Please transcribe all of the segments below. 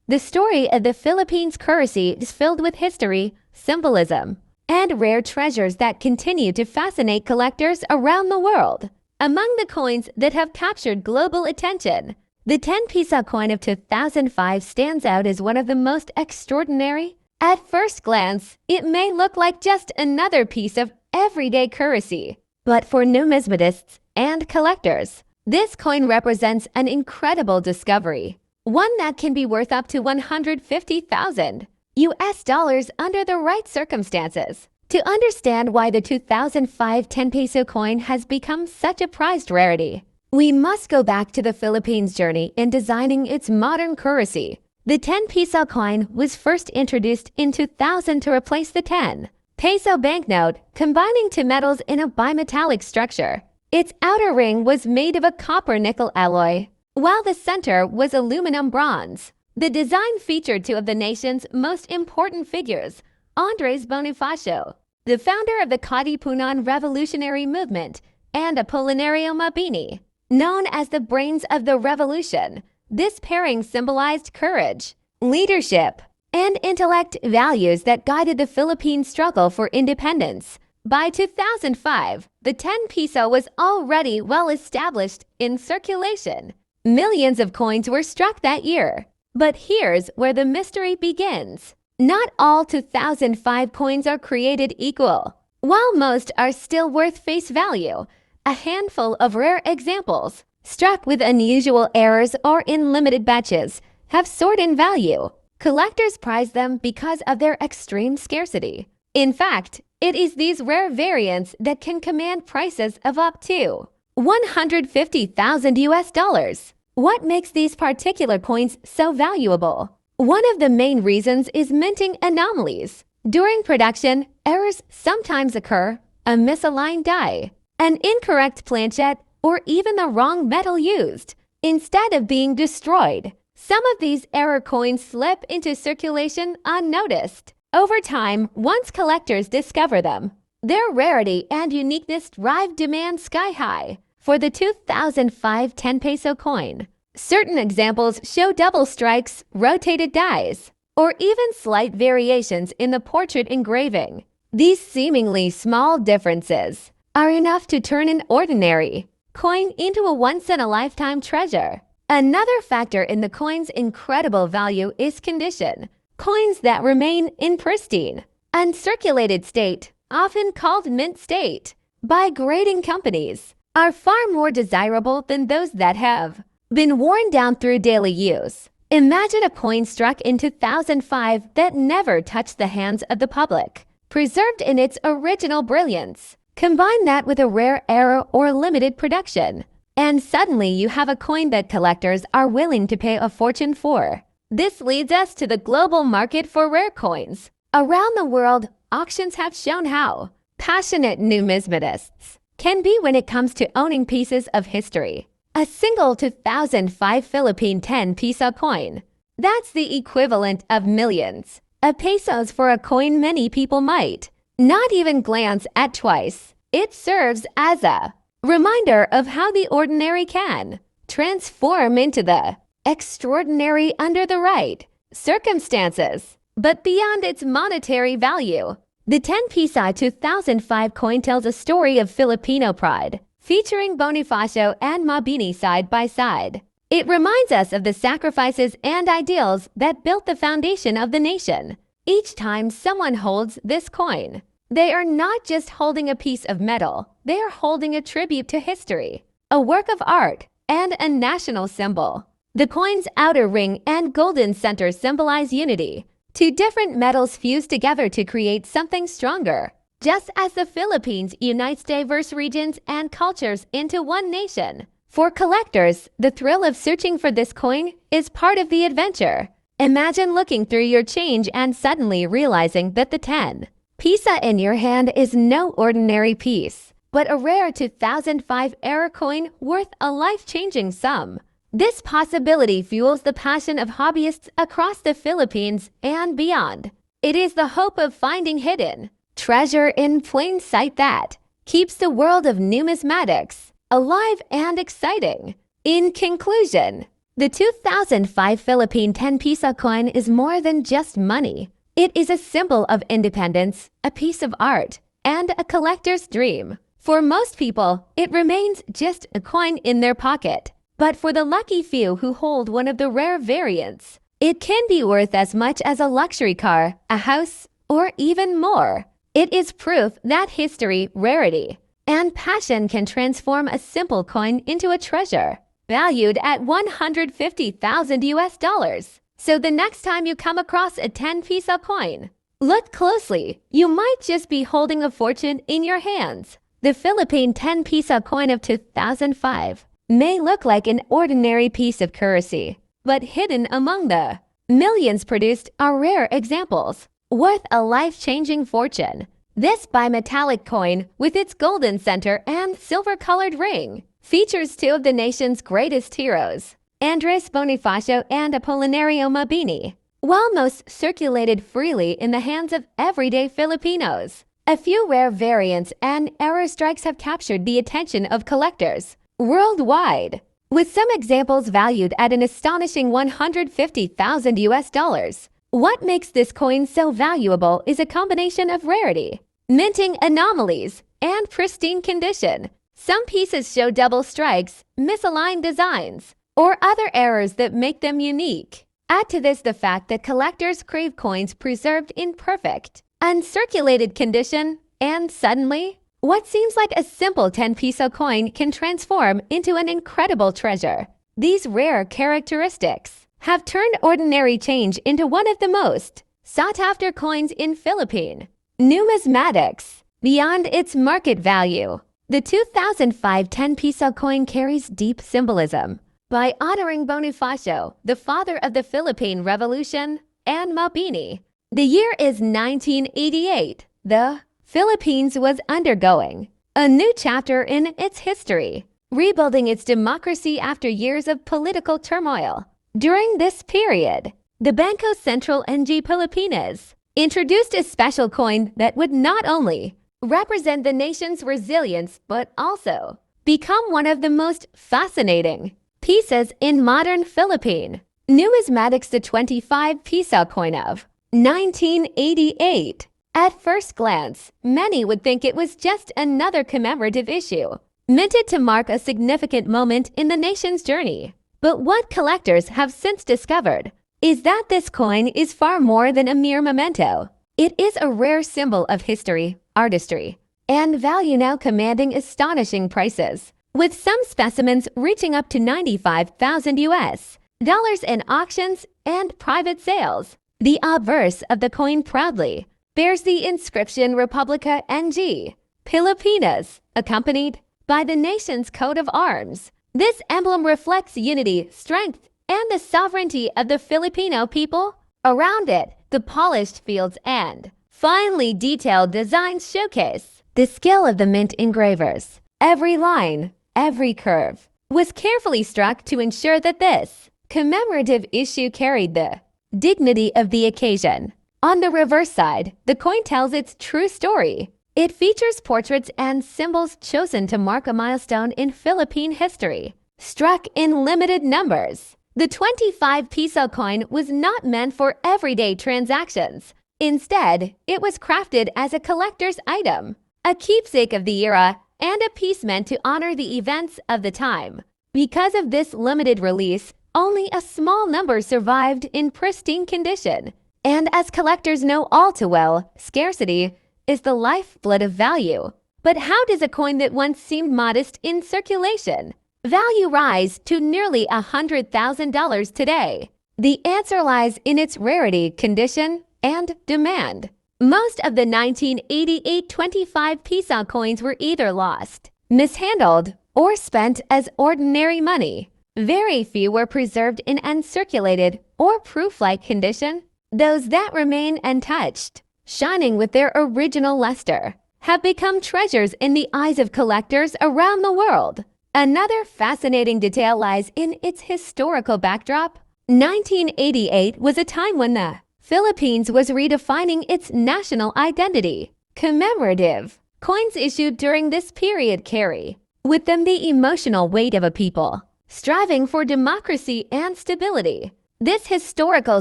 The story of the Philippines currency is filled with history, symbolism, and rare treasures that continue to fascinate collectors around the world. Among the coins that have captured global attention, the 10 peso coin of 2005 stands out as one of the most extraordinary. At first glance, it may look like just another piece of everyday currency, but for numismatists and collectors, this coin represents an incredible discovery, one that can be worth up to 150,000 US dollars under the right circumstances. To understand why the 2005 10 peso coin has become such a prized rarity, we must go back to the Philippines' journey in designing its modern currency. The 10 peso coin was first introduced in 2000 to replace the 10 peso banknote, combining two metals in a bimetallic structure. Its outer ring was made of a copper-nickel alloy, while the center was aluminum bronze. The design featured two of the nation's most important figures, Andres Bonifacio, the founder of the Katipunan Revolutionary Movement, and Apolinario Mabini, known as the brains of the revolution. This pairing symbolized courage, leadership, and intellect, values that guided the Philippine struggle for independence. By 2005, the 10 peso was already well established in circulation. Millions of coins were struck that year. But here's where the mystery begins. Not all 2005 coins are created equal. While most are still worth face value, a handful of rare examples, struck with unusual errors or in limited batches, have soared in value. Collectors prize them because of their extreme scarcity. In fact, it is these rare variants that can command prices of up to 150,000 US dollars. What makes these particular coins so valuable? One of the main reasons is minting anomalies. During production, errors sometimes occur: a misaligned die, an incorrect planchet, or even the wrong metal used. Instead of being destroyed, some of these error coins slip into circulation unnoticed. Over time, once collectors discover them, their rarity and uniqueness drive demand sky high. For the 2005 10 peso coin, certain examples show double strikes, rotated dies, or even slight variations in the portrait engraving. These seemingly small differences are enough to turn an ordinary coin into a once-in-a-lifetime treasure. Another factor in the coin's incredible value is condition. Coins that remain in pristine, uncirculated state, often called mint state, by grading companies, are far more desirable than those that have been worn down through daily use. Imagine a coin struck in 2005 that never touched the hands of the public, preserved in its original brilliance. Combine that with a rare error or limited production, and suddenly you have a coin that collectors are willing to pay a fortune for. This leads us to the global market for rare coins. Around the world, auctions have shown how passionate numismatists can be when it comes to owning pieces of history. A single 2005 Philippine 10 peso coin, that's the equivalent of millions of pesos for a coin many people might not even glance at twice. It serves as a reminder of how the ordinary can transform into the extraordinary under the right circumstances. But beyond its monetary value, the 10 peso 2005 coin tells a story of Filipino pride, featuring Bonifacio and Mabini side by side. It reminds us of the sacrifices and ideals that built the foundation of the nation. Each time someone holds this coin, they are not just holding a piece of metal, they are holding a tribute to history, a work of art, and a national symbol. The coin's outer ring and golden center symbolize unity. Two different metals fuse together to create something stronger. Just as the Philippines unites diverse regions and cultures into one nation. For collectors, the thrill of searching for this coin is part of the adventure. Imagine looking through your change and suddenly realizing that the 10 peso in your hand is no ordinary piece, but a rare 2005 era coin worth a life-changing sum. This possibility fuels the passion of hobbyists across the Philippines and beyond. It is the hope of finding hidden treasure in plain sight that keeps the world of numismatics alive and exciting. In conclusion, The 2005 Philippine 10 peso coin is more than just money. It is a symbol of independence, a piece of art, and a collector's dream. For most people, it remains just a coin in their pocket. But for the lucky few who hold one of the rare variants, it can be worth as much as a luxury car, a house, or even more. It is proof that history, rarity, and passion can transform a simple coin into a treasure, valued at 150,000 US dollars. So the next time you come across a 10 peso coin, look closely. You might just be holding a fortune in your hands. The Philippine 10 peso coin of 2005 may look like an ordinary piece of currency, but hidden among the millions produced are rare examples, worth a life-changing fortune. This bimetallic coin, with its golden center and silver-colored ring, features two of the nation's greatest heroes, Andres Bonifacio and Apolinario Mabini. While most circulated freely in the hands of everyday Filipinos, a few rare variants and error strikes have captured the attention of collectors worldwide, with some examples valued at an astonishing 150,000 US dollars. What makes this coin so valuable is a combination of rarity, minting anomalies, and pristine condition. Some pieces show double strikes, misaligned designs, or other errors that make them unique. Add to this the fact that collectors crave coins preserved in perfect, uncirculated condition, and suddenly, what seems like a simple 10 peso coin can transform into an incredible treasure. These rare characteristics have turned ordinary change into one of the most sought-after coins in Philippine numismatics. Beyond its market value, the 2005 10 peso coin carries deep symbolism. By honoring Bonifacio, the father of the Philippine Revolution, and Mabini, the year is 1988. The Philippines was undergoing a new chapter in its history, rebuilding its democracy after years of political turmoil. During this period, the Bangko Sentral ng Pilipinas introduced a special coin that would not only represent the nation's resilience but also become one of the most fascinating pieces in modern Philippine numismatics. The 25 peso coin of 1988. At first glance, many would think it was just another commemorative issue, minted to mark a significant moment in the nation's journey. But what collectors have since discovered is that this coin is far more than a mere memento. It is a rare symbol of history, artistry, and value, now commanding astonishing prices, with some specimens reaching up to 95,000 US dollars in auctions and private sales. The obverse of the coin proudly bears the inscription Republica ng Pilipinas, accompanied by the nation's coat of arms. This emblem reflects unity, strength, and the sovereignty of the Filipino people. Around it, the polished fields and finely detailed designs showcase the skill of the mint engravers. Every line, every curve was carefully struck to ensure that this commemorative issue carried the dignity of the occasion. On the reverse side, the coin tells its true story. It features portraits and symbols chosen to mark a milestone in Philippine history, struck in limited numbers. The 25 peso coin was not meant for everyday transactions. Instead, it was crafted as a collector's item, a keepsake of the era, and a piece meant to honor the events of the time. Because of this limited release, only a small number survived in pristine condition. And as collectors know all too well, scarcity is the lifeblood of value. But how does a coin that once seemed modest in circulation value rise to nearly $100,000 today? The answer lies in its rarity, condition, and demand. Most of the 1988 25 peso coins were either lost, mishandled, or spent as ordinary money. Very few were preserved in uncirculated or proof-like condition. Those that remain untouched, shining with their original luster, have become treasures in the eyes of collectors around the world. Another fascinating detail lies in its historical backdrop. 1988 was a time when the Philippines was redefining its national identity. Commemorative coins issued during this period carry with them the emotional weight of a people striving for democracy and stability. This historical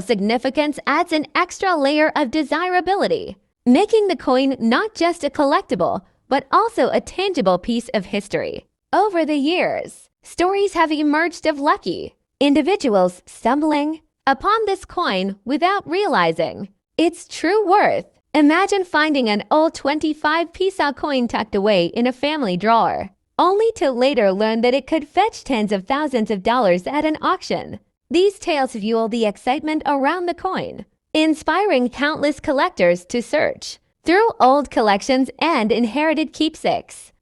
significance adds an extra layer of desirability, making the coin not just a collectible, but also a tangible piece of history. Over the years, stories have emerged of lucky individuals stumbling upon this coin without realizing its true worth. Imagine finding an old 25 peso coin tucked away in a family drawer, only to later learn that it could fetch tens of thousands of dollars at an auction. These tales fuel the excitement around the coin, inspiring countless collectors to search through old collections and inherited keepsakes.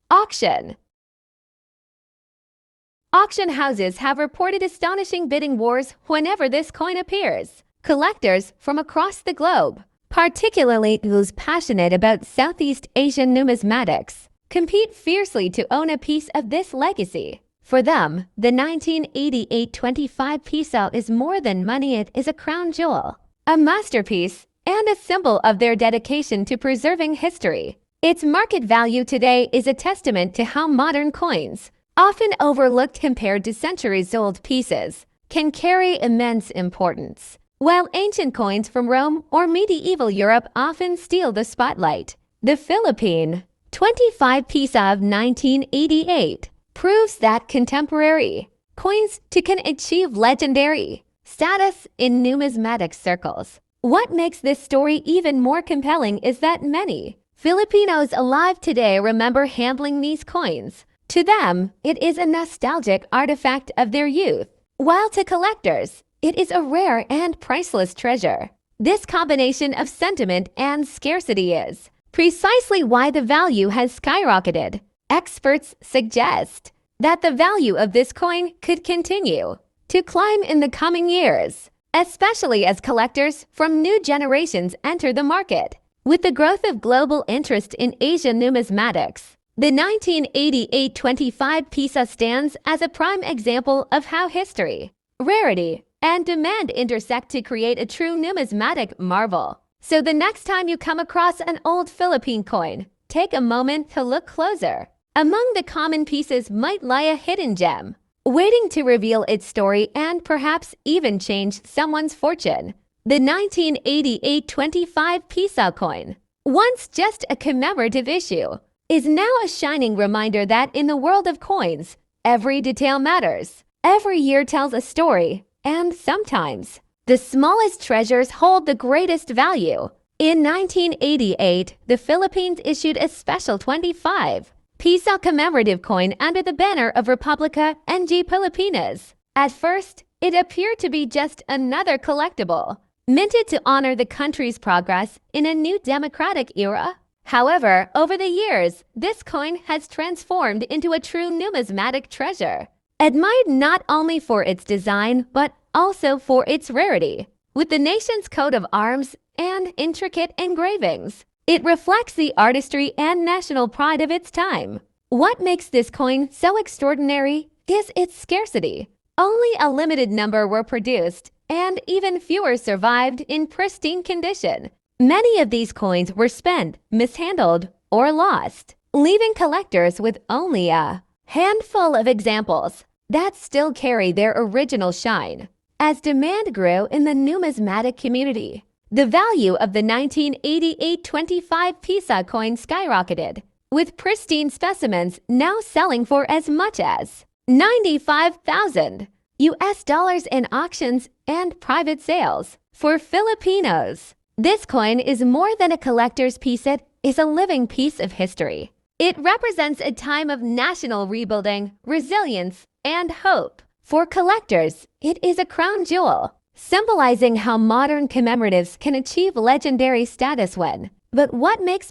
Auction houses have reported astonishing bidding wars whenever this coin appears. Collectors from across the globe, particularly those passionate about Southeast Asian numismatics, compete fiercely to own a piece of this legacy. For them, the 1988 25 peso is more than money. It is a crown jewel, a masterpiece, and a symbol of their dedication to preserving history. Its market value today is a testament to how modern coins, often overlooked compared to centuries-old pieces, can carry immense importance. While ancient coins from Rome or medieval Europe often steal the spotlight, the Philippine 25 peso of 1988 proves that contemporary coins can achieve legendary status in numismatic circles. What makes this story even more compelling is that many Filipinos alive today remember handling these coins. To them, it is a nostalgic artifact of their youth, while to collectors, it is a rare and priceless treasure. This combination of sentiment and scarcity is precisely why the value has skyrocketed. Experts suggest that the value of this coin could continue to climb in the coming years, especially as collectors from new generations enter the market. With the growth of global interest in Asian numismatics, the 1988 25 peso stands as a prime example of how history, rarity, and demand intersect to create a true numismatic marvel. So the next time you come across an old Philippine coin, take a moment to look closer. Among the common pieces might lie a hidden gem, waiting to reveal its story and perhaps even change someone's fortune. The 1988 25 peso coin, once just a commemorative issue, is now a shining reminder that in the world of coins, every detail matters. Every year tells a story, and sometimes the smallest treasures hold the greatest value. In 1988, the Philippines issued a special 25 peso commemorative coin under the banner of Republica ng Pilipinas. At first, it appeared to be just another collectible, minted to honor the country's progress in a new democratic era. However, over the years, this coin has transformed into a true numismatic treasure, admired not only for its design, but also for its rarity. With the nation's coat of arms and intricate engravings, it reflects the artistry and national pride of its time. What makes this coin so extraordinary is its scarcity. Only a limited number were produced, and even fewer survived in pristine condition. Many of these coins were spent, mishandled, or lost, leaving collectors with only a handful of examples that still carry their original shine. As demand grew in the numismatic community, the value of the 1988 25 peso coin skyrocketed, with pristine specimens now selling for as much as $95,000 in auctions and private sales. For Filipinos, this coin is more than a collector's piece. It is a living piece of history. It represents a time of national rebuilding, resilience, and hope. For collectors, it is a crown jewel, symbolizing how modern commemoratives can achieve legendary status when. But what makes